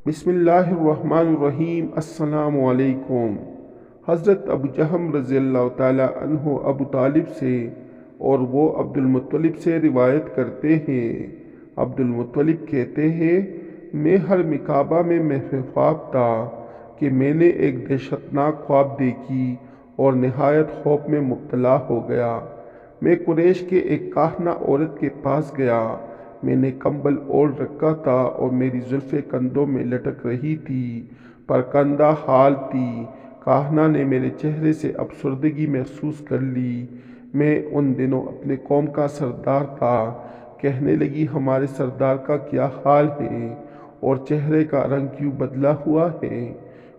بسم اللہ الرحمن الرحیم۔ السلام علیکم۔ حضرت ابو جہم رضی اللہ تعالیٰ عنہ ابو طالب سے اور وہ عبد المطلب سے روایت کرتے ہیں۔ عبد المطلب کہتے ہیں، میں حرم کعبہ میں محو خواب تھا کہ میں نے ایک دہشتناک خواب دیکھی اور نہایت خوف میں مبتلا ہو گیا۔ میں قریش کے ایک کاہنہ عورت کے پاس گیا۔ میں نے کمبل اوڑھ رکھا تھا اور میری زلفیں کندھوں میں لٹک رہی تھی، پرکندہ حال تھی۔ کاہنہ نے میرے چہرے سے افسردگی محسوس کر لی۔ میں ان دنوں اپنے قوم کا سردار تھا۔ کہنے لگی، ہمارے سردار کا کیا حال ہے اور چہرے کا رنگ کیوں بدلا ہوا ہے؟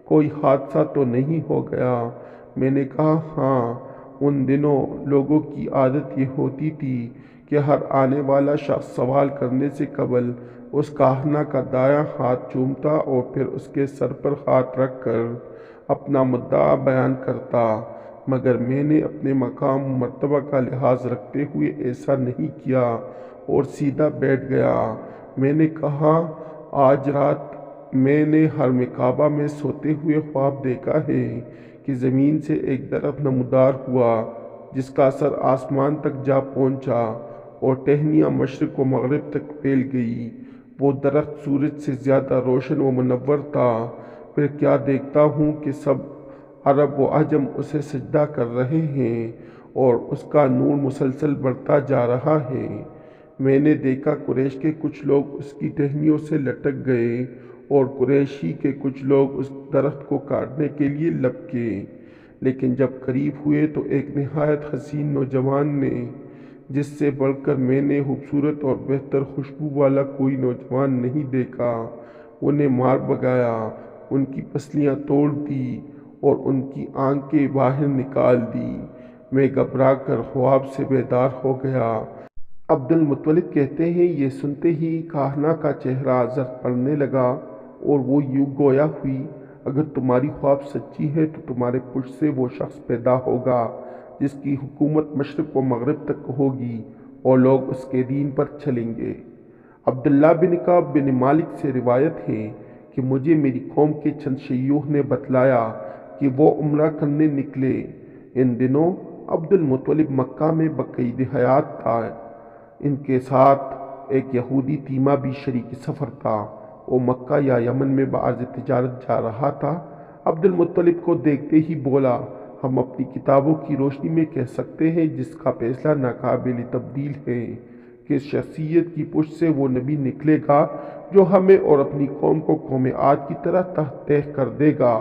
کوئی حادثہ تو نہیں ہو گیا؟ میں نے کہا، ہاں، ان دنوں لوگوں کی عادت یہ ہوتی تھی کہ ہر آنے والا شخص سوال کرنے سے قبل اس کاہنہ کا دایاں ہاتھ چومتا اور پھر اس کے سر پر ہاتھ رکھ کر اپنا مدعا بیان کرتا، مگر میں نے اپنے مقام و مرتبہ کا لحاظ رکھتے ہوئے ایسا نہیں کیا اور سیدھا بیٹھ گیا۔ میں نے کہا، آج رات میں نے حرم کعبہ میں سوتے ہوئے خواب دیکھا ہے کہ زمین سے ایک درخت نمودار ہوا جس کا سر آسمان تک جا پہنچا اور ٹہنیاں مشرق و مغرب تک پھیل گئی۔ وہ درخت سورج سے زیادہ روشن و منور تھا۔ پھر کیا دیکھتا ہوں کہ سب عرب و عجم اسے سجدہ کر رہے ہیں اور اس کا نور مسلسل بڑھتا جا رہا ہے۔ میں نے دیکھا قریش کے کچھ لوگ اس کی ٹہنیوں سے لٹک گئے اور قریشی کے کچھ لوگ اس درخت کو کاٹنے کے لیے لپکے، لیکن جب قریب ہوئے تو ایک نہایت حسین نوجوان نے، جس سے بڑھ کر میں نے خوبصورت اور بہتر خوشبو والا کوئی نوجوان نہیں دیکھا، انہیں مار بھگایا، ان کی پسلیاں توڑ دی اور ان کی آنکھیں باہر نکال دی۔ میں گھبرا کر خواب سے بیدار ہو گیا۔ عبد المطلب کہتے ہیں، یہ سنتے ہی کاہنہ کا چہرہ زرد پڑنے لگا اور وہ یوں گویا ہوئی، اگر تمہاری خواب سچی ہے تو تمہارے پشت سے وہ شخص پیدا ہوگا جس کی حکومت مشرق و مغرب تک ہوگی اور لوگ اس کے دین پر چلیں گے۔ عبداللہ بن کعب بن مالک سے روایت ہے کہ مجھے میری قوم کے چند شیوخ نے بتلایا کہ وہ عمرہ کرنے نکلے۔ ان دنوں عبد المطلب مکہ میں بقید حیات تھا۔ ان کے ساتھ ایک یہودی تیمہ بھی شریک سفر تھا۔ وہ مکہ یا یمن میں بعرض تجارت جا رہا تھا۔ عبد المطلب کو دیکھتے ہی بولا، ہم اپنی کتابوں کی روشنی میں کہہ سکتے ہیں جس کا فیصلہ ناقابل تبدیل ہے کہ اس شخصیت کی پشت سے وہ نبی نکلے گا جو ہمیں اور اپنی قوم کو قوم عاد کی طرح تحت تہ کر دے گا۔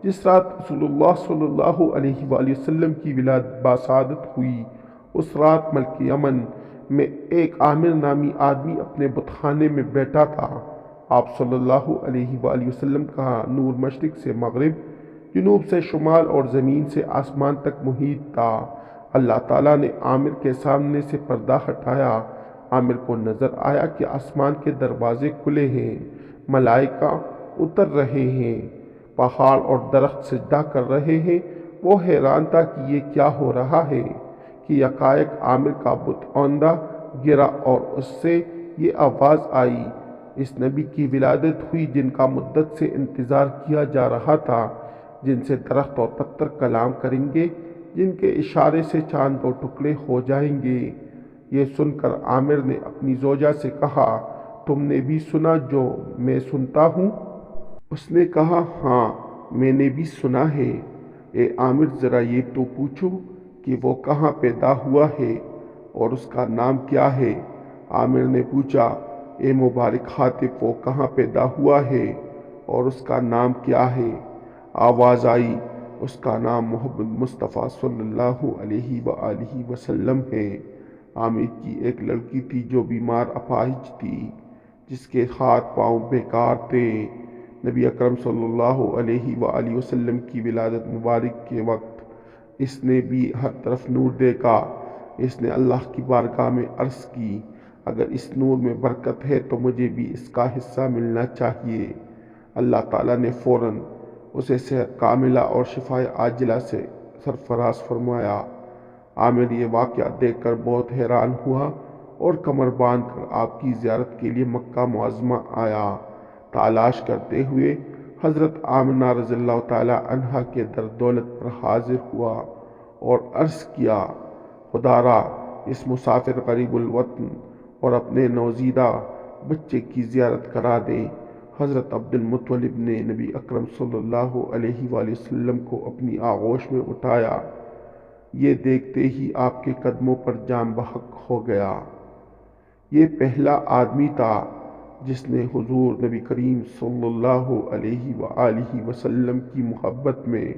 جس رات رسول اللہ صلی اللہ علیہ وآلہ وسلم کی ولادت باسعادت ہوئی، اس رات ملک یمن میں ایک عامر نامی آدمی اپنے بت خانے میں بیٹھا تھا۔ آپ صلی اللہ علیہ وآلہ وسلم کا نور مشرق سے مغرب، جنوب سے شمال اور زمین سے آسمان تک محیط تھا۔ اللہ تعالیٰ نے عامر کے سامنے سے پردہ ہٹایا۔ عامر کو نظر آیا کہ آسمان کے دروازے کھلے ہیں، ملائکہ اتر رہے ہیں، پہاڑ اور درخت سجدہ کر رہے ہیں۔ وہ حیران تھا کہ یہ کیا ہو رہا ہے کہ یکایک عامر کا بت اوندھا گرا اور اس سے یہ آواز آئی، اس نبی کی ولادت ہوئی جن کا مدت سے انتظار کیا جا رہا تھا، جن سے درخت اور پتھر کلام کریں گے، جن کے اشارے سے چاند دو ٹکڑے ہو جائیں گے۔ یہ سن کر عامر نے اپنی زوجہ سے کہا، تم نے بھی سنا جو میں سنتا ہوں؟ اس نے کہا، ہاں، میں نے بھی سنا ہے۔ اے عامر، ذرا یہ تو پوچھو کہ وہ کہاں پیدا ہوا ہے اور اس کا نام کیا ہے؟ عامر نے پوچھا، اے مبارک حاطب، وہ کہاں پیدا ہوا ہے اور اس کا نام کیا ہے؟ آواز آئی، اس کا نام محمد مصطفیٰ صلی اللہ علیہ وآلہ وسلم ہے۔ عامر کی ایک لڑکی تھی جو بیمار اپاہج تھی، جس کے ہاتھ پاؤں بیکار تھے۔ نبی اکرم صلی اللہ علیہ وآلہ وسلم کی ولادت مبارک کے وقت اس نے بھی ہر طرف نور دیکھا۔ اس نے اللہ کی بارگاہ میں عرض کی، اگر اس نور میں برکت ہے تو مجھے بھی اس کا حصہ ملنا چاہیے۔ اللہ تعالیٰ نے فوراً اسے صحت کاملہ اور شفائے عاجلہ سے سرفراز فرمایا۔ عامر یہ واقعہ دیکھ کر بہت حیران ہوا اور کمر باندھ کر آپ کی زیارت کے لیے مکہ معظمہ آیا تلاش کرتے ہوئے حضرت آمنہ رضی اللہ تعالیٰ عنہا کے در دولت پر حاضر ہوا اور عرض کیا، خدا را اس مسافر غریب الوطن اور اپنے نوزیدہ بچے کی زیارت کرا دے۔ حضرت عبد المطلب نے نبی اکرم صلی اللہ علیہ وآلہ وسلم کو اپنی آغوش میں اٹھایا، یہ دیکھتے ہی آپ کے قدموں پر جان بحق ہو گیا۔ یہ پہلا آدمی تھا جس نے حضور نبی کریم صلی اللہ علیہ وآلہ وسلم کی محبت میں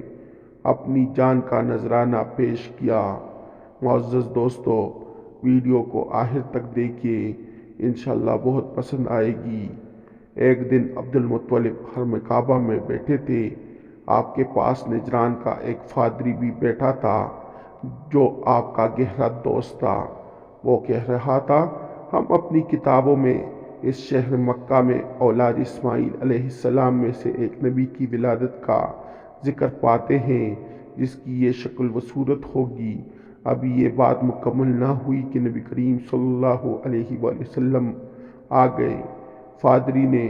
اپنی جان کا نذرانہ پیش کیا۔ معزز دوستو، ویڈیو کو آخر تک دیکھیے، انشاءاللہ بہت پسند آئے گی۔ ایک دن عبد المطلب حرم کعبہ میں بیٹھے تھے، آپ کے پاس نجران کا ایک پادری بھی بیٹھا تھا جو آپ کا گہرا دوست تھا۔ وہ کہہ رہا تھا، ہم اپنی کتابوں میں اس شہر مکہ میں اولاد اسماعیل علیہ السلام میں سے ایک نبی کی ولادت کا ذکر پاتے ہیں جس کی یہ شکل و صورت ہوگی۔ ابھی یہ بات مکمل نہ ہوئی کہ نبی کریم صلی اللہ علیہ وآلہ وسلم آ گئے۔ پادری نے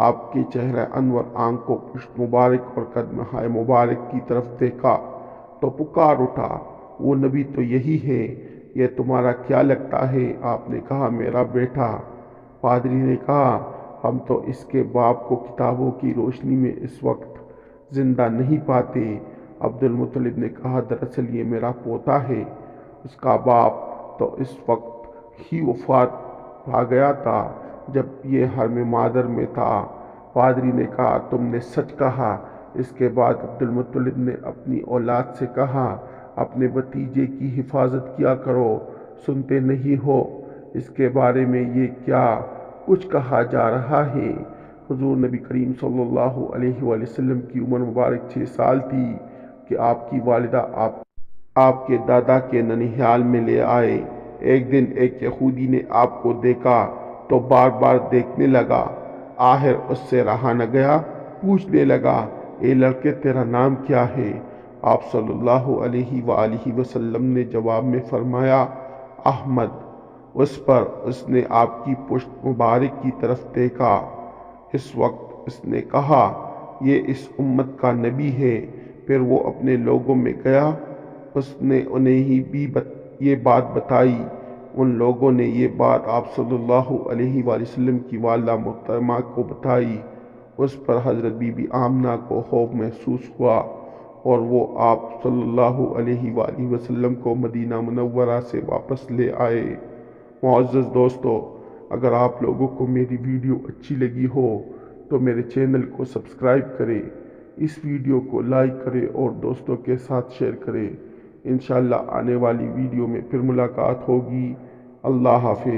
آپ کے چہرہ انور، آنکھ کو پشت مبارک اور قدم ہائے مبارک کی طرف دیکھا تو پکار اٹھا، وہ نبی تو یہی ہے، یہ تمہارا کیا لگتا ہے؟ آپ نے کہا، میرا بیٹا۔ پادری نے کہا، ہم تو اس کے باپ کو کتابوں کی روشنی میں اس وقت زندہ نہیں پاتے۔ عبد المطلب نے کہا، دراصل یہ میرا پوتا ہے، اس کا باپ تو اس وقت ہی وفات پا گیا تھا جب یہ حرم مادر میں تھا۔ پادری نے کہا، تم نے سچ کہا۔ اس کے بعد عبد المطلب نے اپنی اولاد سے کہا، اپنے بھتیجے کی حفاظت کیا کرو، سنتے نہیں ہو اس کے بارے میں یہ کیا کچھ کہا جا رہا ہے؟ حضور نبی کریم صلی اللہ علیہ وآلہ وسلم کی عمر مبارک 6 سال تھی کہ آپ کی والدہ آپ کے دادا کے ننھیال میں لے آئے۔ ایک دن ایک یہودی نے آپ کو دیکھا تو بار بار دیکھنے لگا، آخر اس سے رہا نہ گیا، پوچھنے لگا، اے لڑکے تیرا نام کیا ہے؟ آپ صلی اللہ علیہ وآلہ وسلم نے جواب میں فرمایا، احمد۔ اس پر اس نے آپ کی پشت مبارک کی طرف دیکھا۔ اس وقت اس نے کہا، یہ اس امت کا نبی ہے۔ پھر وہ اپنے لوگوں میں گیا، اس نے انہیں بھی یہ بات بتائی۔ ان لوگوں نے یہ بات آپ صلی اللہ علیہ وآلہ وسلم کی والدہ محترمہ کو بتائی۔ اس پر حضرت بی بی آمنہ کو خوف محسوس ہوا اور وہ آپ صلی اللہ علیہ وآلہ وسلم کو مدینہ منورہ سے واپس لے آئے۔ معزز دوستو، اگر آپ لوگوں کو میری ویڈیو اچھی لگی ہو تو میرے چینل کو سبسکرائب کریں، اس ویڈیو کو لائک کریں اور دوستوں کے ساتھ شیئر کریں۔ انشاءاللہ آنے والی ویڈیو میں پھر ملاقات ہوگی۔ اللہ حافظ۔